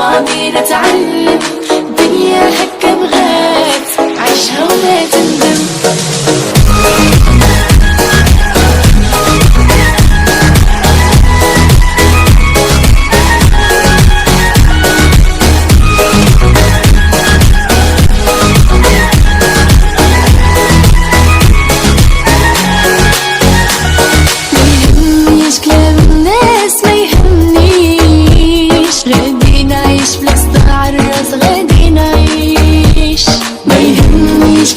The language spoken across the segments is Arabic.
الماضي نتعلم، الدنيا هكا بغات عيشها وما تندم.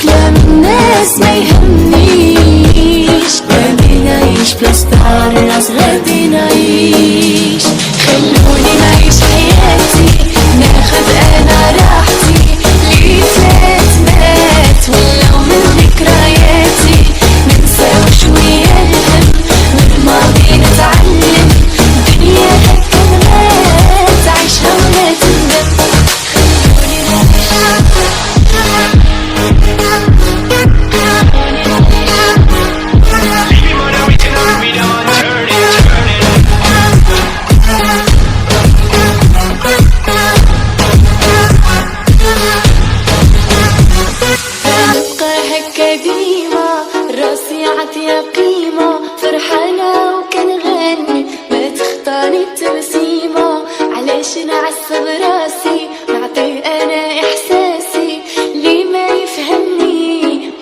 كلام الناس ما يهمنيش، غادي نعيش بلاصة الراس، غادي نعيش. خلوني نعيش حياتي، ناخد انا راحتي، اللي فات مات ولو من ذكرياتي، ننسى شوية الهم، من الماضي نتعلم، الدنيا هكا بغات عيشها ولا تندم. خلوني نعيش راسي عطيها قيمة، فرحانة وكنغني ما تخطاني التبسيمة، علاش نعصب راسي نعطي انا احساسي، اللي ما يفهمني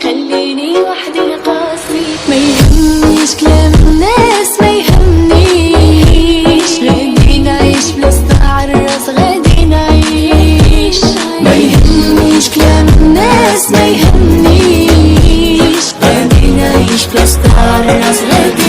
خليني وحدي قاسي. ما يهمنيش كلام الناس ما يهمنيش، غادي نعيش بلاصة عالراس، غادي نعيش. ما يهمنيش كلام الناس ما يهمنيش، غادي نعيش بلاصة الراس، غادي